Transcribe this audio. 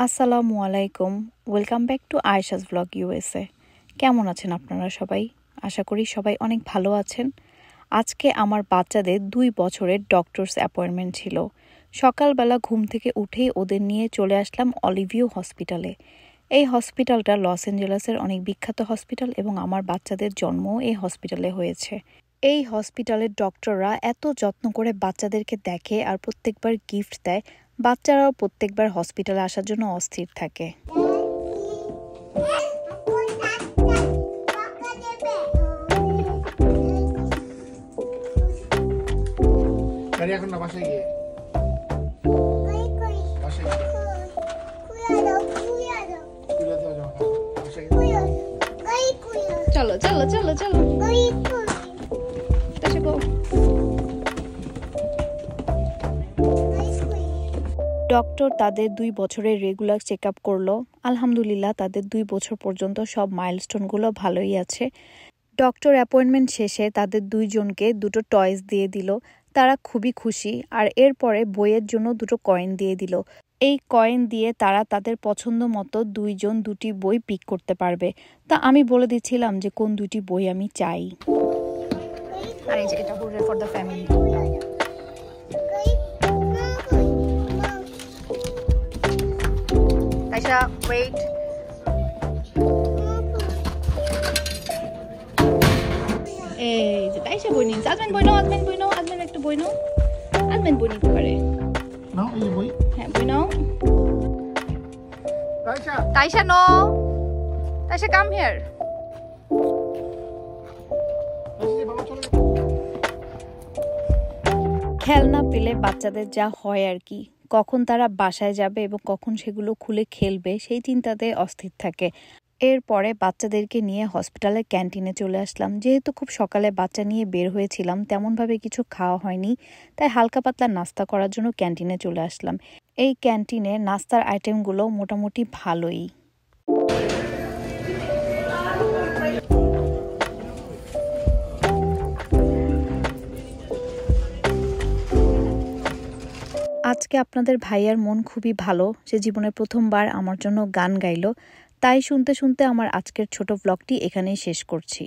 আসসালামু আলাইকুম। Welcome back to Ayesha's blog USA. কেমন আছেন আপনারা সবাই? আশা করি সবাই অনেক ভালো আছেন। আজকে আমার বাচ্চাদের 2 বছরের ডক্টরস অ্যাপয়েন্টমেন্ট ছিল। সকালবেলা ঘুম থেকে উঠেই ওদের নিয়ে চলে আসলাম অলিভিউ হসপিটালে। এই হসপিটালটা লস অ্যাঞ্জেলেসের অনেক বিখ্যাত হসপিটাল এবং আমার বাচ্চাদের জন্মও এই হসপিটালে হয়েছে। এই হসপিটালের ডক্টররা এত যত্ন করে বাচ্চাদেরকে দেখে আর প্রত্যেকবার গিফট দেয়, বাচ্চারাও প্রত্যেকবার হসপিটালে আসার জন্য অস্থির থাকে। চলো চলো চলো চলো ডক্টর তাদের 2 বছরের রেগুলার চেক আপ করলো। আলহামদুলিল্লাহ তাদের 2 বছর পর্যন্ত সব মাইলস্টোনগুলো ভালোই আছে। ডক্টর অ্যাপয়েন্টমেন্ট শেষে তাদের 2 জনকে 2টো টয়েস দিয়ে দিল। তারা খুবই খুশি আর এরপরে বইয়ের জন্য 2টো কয়েন দিয়ে দিল। এই কয়েন দিয়ে তারা তাদের পছন্দ মতো 2 জন 2টি বই পিক করতে পারবে। তা আমি বলে দিচ্ছিলাম যে কোন 2টি বই আমি চাই। আর এই যে এটা হলো for the family. Taisha, wait. এই যে তাইশা বই নিন। আজমেন বই নাও, আজমেন বই নাও, আজমেন একটু বই নাও। আজমেন বই নিতে পারে। নাও এই বই। হ্যাঁ বই নাও। Taisha. Taisha no. Taisha come here. খেলনা পেলে বাচ্চাদের যা হয় আর কি, কখন তারা বাসায় যাবে এবং কখন সেগুলো খুলে খেলবে সেই চিন্তাতে অস্থির থাকে। এরপরে বাচ্চাদেরকে নিয়ে হসপিটালের ক্যান্টিনে চলে আসলাম। যেহেতু খুব সকালে বাচ্চা নিয়ে বের হয়েছিলাম, তেমনভাবে কিছু খাওয়া হয়নি, তাই হালকা পাতলা নাস্তা করার জন্য ক্যান্টিনে চলে আসলাম। এই ক্যান্টিনে নাস্তার আইটেমগুলো মোটামুটি ভালোই। আজকে আপনাদের ভাইয়ার মন খুবই ভালো, সে জীবনের প্রথমবার আমার জন্য গান গাইলো। তাই শুনতে শুনতে আমার আজকের ছোট ব্লগটি এখানেই শেষ করছি।